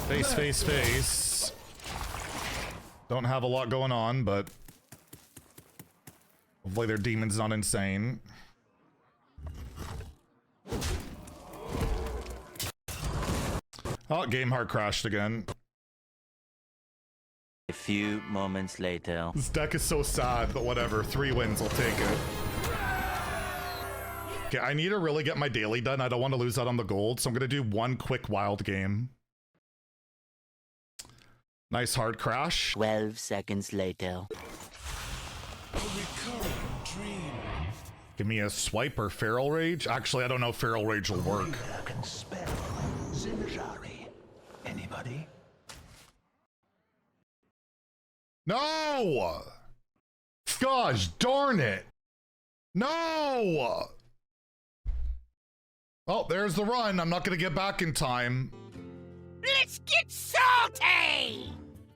Face, face, face. Don't have a lot going on, but hopefully their demon's not insane. Oh, game hard crashed again. A few moments later. This deck is so sad, but whatever. 3 wins, I'll take it. Okay, I need to really get my daily done. I don't want to lose out on the gold, so I'm going to do one quick wild game. Nice hard crash. 12 seconds later. Give me a swipe or feral rage. Actually, I don't know if feral rage will work. Anybody? No! Gosh darn it! No! Oh, there's the run. I'm not gonna get back in time. Let's get salty!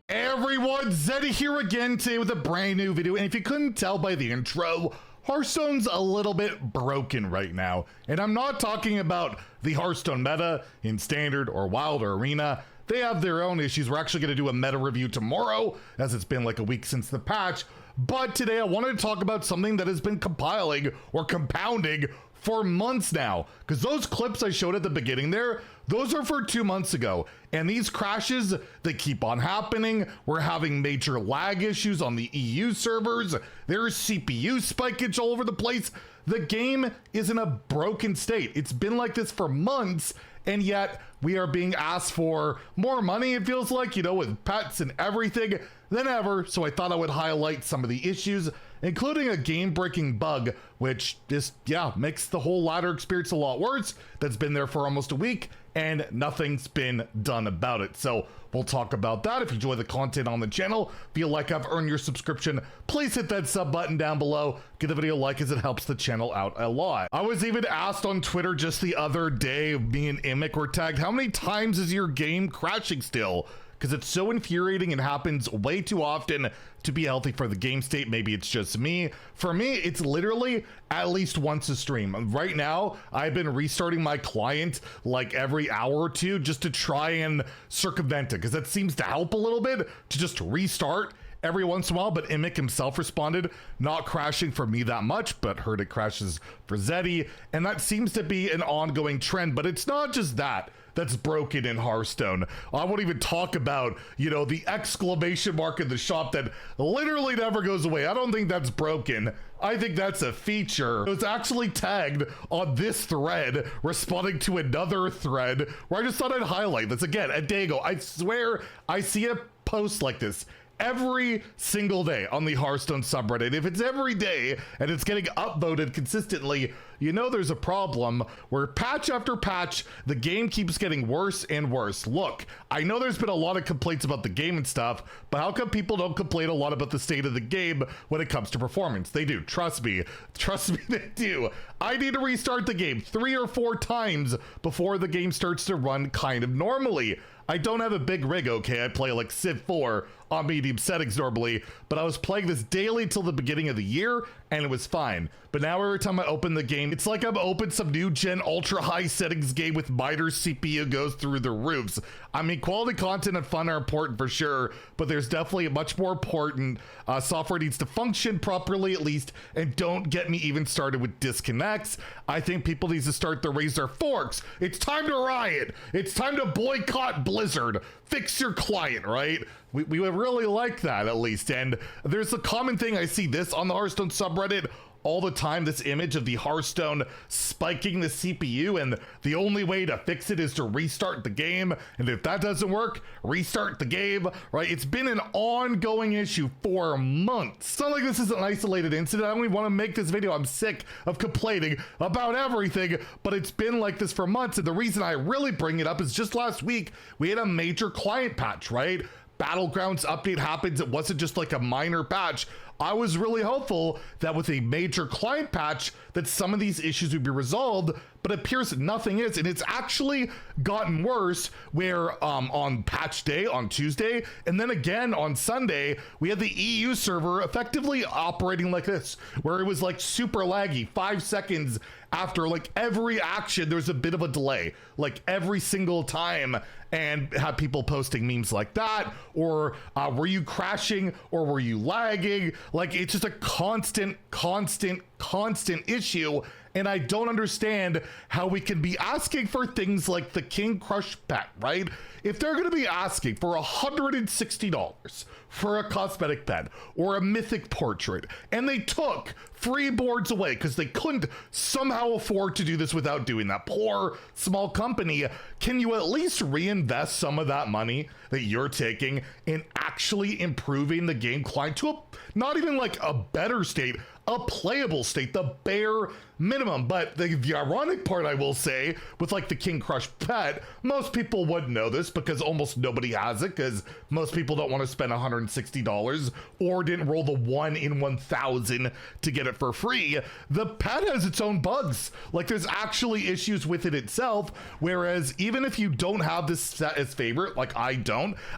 Everyone, Zeddy here again today with a brand new video. And if you couldn't tell by the intro, Hearthstone's a little bit broken right now. And I'm not talking about the Hearthstone meta in Standard or Wild or Arena. They have their own issues. We're actually going to do a meta review tomorrow, as it's been like a week since the patch. But today I wanted to talk about something that has been compiling or compounding for months now. Because those clips I showed at the beginning there, those are for 2 months ago. And these crashes, they keep on happening. We're having major lag issues on the EU servers. There's CPU spikage all over the place. The game is in a broken state. It's been like this for months, and yet we are being asked for more money, it feels like, you know, with pets and everything than ever. So I thought I would highlight some of the issues, including a game-breaking bug, which just, yeah, makes the whole ladder experience a lot worse. That's been there for almost a week, and nothing's been done about it. So we'll talk about that. If you enjoy the content on the channel, feel like I've earned your subscription, please hit that sub button down below. Give the video a like as it helps the channel out a lot. I was even asked on Twitter just the other day, me and Imic were tagged, how many times is your game crashing still? Because it's so infuriating and happens way too often to be healthy for the game state. Maybe it's just me. For me, it's literally at least once a stream. Right now, I've been restarting my client like every hour or two just to try and circumvent it, because that seems to help a little bit to just restart every once in a while. But Imic himself responded, not crashing for me that much, but heard it crashes for Zeddy. And that seems to be an ongoing trend, but it's not just that that's broken in Hearthstone. I won't even talk about, you know, the exclamation mark in the shop that literally never goes away. I don't think that's broken. I think that's a feature. It was actually tagged on this thread, responding to another thread where I just thought I'd highlight this again a day ago. I swear I see a post like this every single day on the Hearthstone subreddit. If it's every day and it's getting upvoted consistently, you know there's a problem where patch after patch, the game keeps getting worse and worse. Look, I know there's been a lot of complaints about the game and stuff, but how come people don't complain a lot about the state of the game when it comes to performance? They do, trust me. Trust me, they do. I need to restart the game 3 or 4 times before the game starts to run kind of normally. I don't have a big rig, okay? I play like Civ 4 on medium settings normally, but I was playing this daily till the beginning of the year, and it was fine. But now every time I open the game, it's like I've opened some new gen ultra high settings game with miter CPU goes through the roofs. I mean, quality content and fun are important for sure, but there's definitely a much more important software needs to function properly at least, and don't get me even started with disconnects. I think people need to start to raise their forks. It's time to riot. It's time to boycott Blizzard. Fix your client, right? We would really like that at least. And there's a common thing, I see this on the Hearthstone subreddit all the time, this image of the Hearthstone spiking the CPU, and the only way to fix it is to restart the game, and if that doesn't work, restart the game, right? It's been an ongoing issue for months. It's not like this is an isolated incident. I don't even want to make this video. I'm sick of complaining about everything, but it's been like this for months, and the reason I really bring it up is just last week, we had a major client patch, right? Battlegrounds update happens. It wasn't just like a minor patch. I was really hopeful that with a major client patch that some of these issues would be resolved, but it appears nothing is, and it's actually gotten worse where on patch day on Tuesday, and then again on Sunday, we had the EU server effectively operating like this, where it was like super laggy, 5 seconds after like every action, there's a bit of a delay, like every single time, and have people posting memes like that, or were you crashing, or were you lagging? Like, it's just a constant issue, and I don't understand how we can be asking for things like the King Crush pet, right? If they're gonna be asking for $160 for a cosmetic pet or a mythic portrait, and they took free boards away because they couldn't somehow afford to do this without doing that, poor small company, can you at least reinvest some of that money that you're taking in actually improving the game client to not even like a better state, a playable state, the bare minimum? But the ironic part, I will say, with like the King Crush pet, most people wouldn't know this because almost nobody has it, because most people don't want to spend $160 or didn't roll the 1 in 1,000 to get it for free. The pet has its own bugs. Like, there's actually issues with it itself, whereas even if you don't have this set as favorite, like I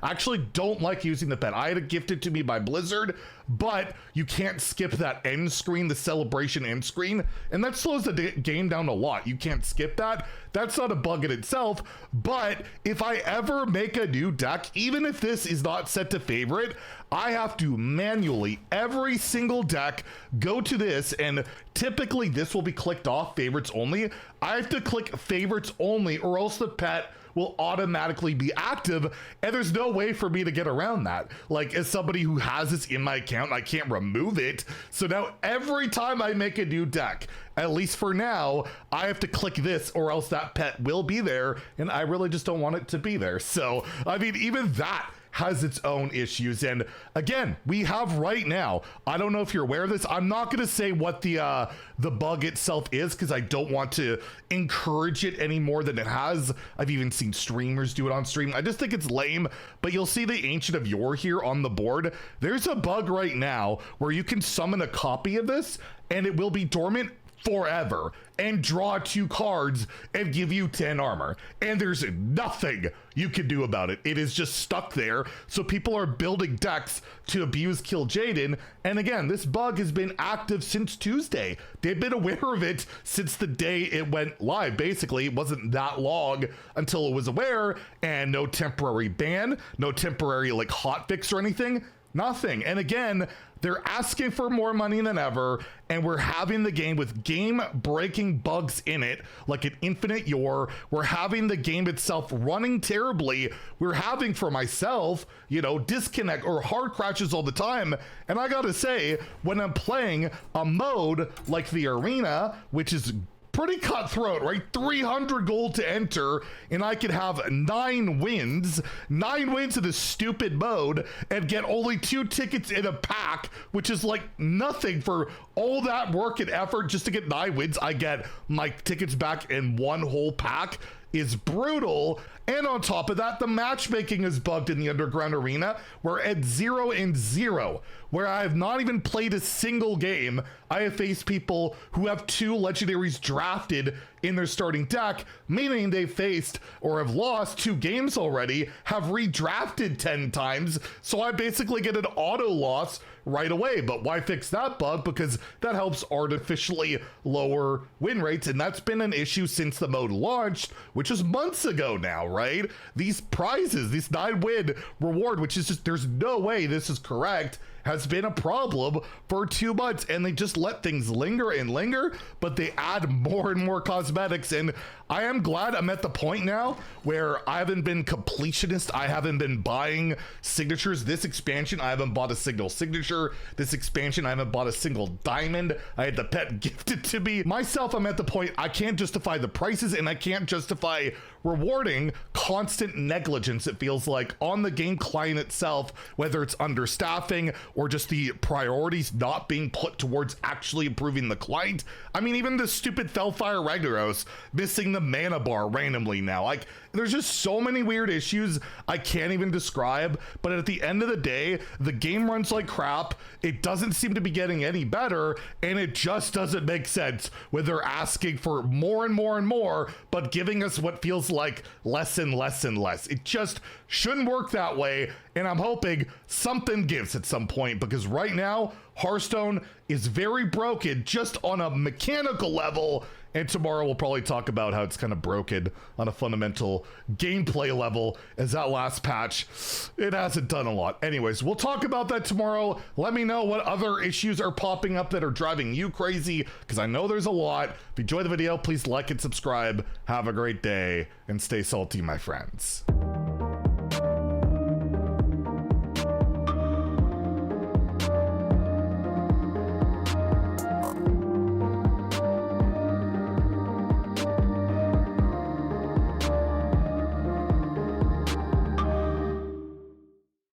actually don't like using the pet. I had it gifted to me by Blizzard, but you can't skip that end screen, the celebration end screen, and that slows the game down a lot. You can't skip that. That's not a bug in itself, but if I ever make a new deck, even if this is not set to favorite, I have to manually, every single deck, go to this, and typically this will be clicked off, favorites only. I have to click favorites only, or else the pet will automatically be active, and there's no way for me to get around that. Like, as somebody who has this in my account, I can't remove it. So now every time I make a new deck, at least for now, I have to click this, or else that pet will be there, and I really just don't want it to be there. So, I mean, even that has its own issues. And again, we have right now, I don't know if you're aware of this, I'm not going to say what the bug itself is, because I don't want to encourage it any more than it has. I've even seen streamers do it on stream. I just think it's lame, but you'll see the Ancient of Yore here on the board. There's a bug right now where you can summon a copy of this and it will be dormant forever and draw 2 cards and give you 10 armor, and there's nothing you can do about it. It is just stuck there, so people are building decks to abuse Kill Jaden. And again, this bug has been active since Tuesday. They've been aware of it since the day it went live. Basically, it wasn't that long until it was aware, and no temporary ban, no temporary like hotfix or anything. Nothing. And again, they're asking for more money than ever, and we're having the game with game-breaking bugs in it, like an Infinite Yore. We're having the game itself running terribly. We're having, for myself, you know, disconnect or hard crashes all the time. And I gotta say, when I'm playing a mode like the Arena, which is pretty cutthroat, right? 300 gold to enter, and I could have 9 wins in this stupid mode, and get only 2 tickets in a pack, which is like nothing for all that work and effort just to get 9 wins. I get my tickets back in 1 whole pack. Is brutal. And on top of that, the matchmaking is bugged in the Underground Arena. We're at 0-0, where I have not even played a single game. I have faced people who have 2 legendaries drafted in their starting deck, meaning they faced or have lost 2 games already, have redrafted 10 times, so I basically get an auto loss right away. But why fix that bug? Because that helps artificially lower win rates, and that's been an issue since the mode launched, which is months ago now, right? These prizes, this 9-win reward, which is just, there's no way this is correct, has been a problem for 2 months, and they just let things linger and linger, but they add more and more cosmetics. And I am glad I'm at the point now where I haven't been completionist. I haven't been buying signatures. This expansion, I haven't bought a single signature. This expansion, I haven't bought a single diamond. I had the pet gifted to me. Myself, I'm at the point I can't justify the prices, and I can't justify rewarding constant negligence, it feels like, on the game client itself, whether it's understaffing or just the priorities not being put towards actually improving the client. I mean, even the stupid Felfire Ragnaros missing the mana bar randomly now. Like, there's just so many weird issues I can't even describe, but at the end of the day, the game runs like crap. It doesn't seem to be getting any better, and it just doesn't make sense when they're asking for more and more and more, but giving us what feels like less and less and less. It just shouldn't work that way, and I'm hoping something gives at some point, because right now, Hearthstone is very broken just on a mechanical level, and tomorrow we'll probably talk about how it's kind of broken on a fundamental gameplay level, as that last patch, it hasn't done a lot. Anyways, we'll talk about that tomorrow. Let me know what other issues are popping up that are driving you crazy, because I know there's a lot. If you enjoyed the video, please like and subscribe. Have a great day, and stay salty, my friends.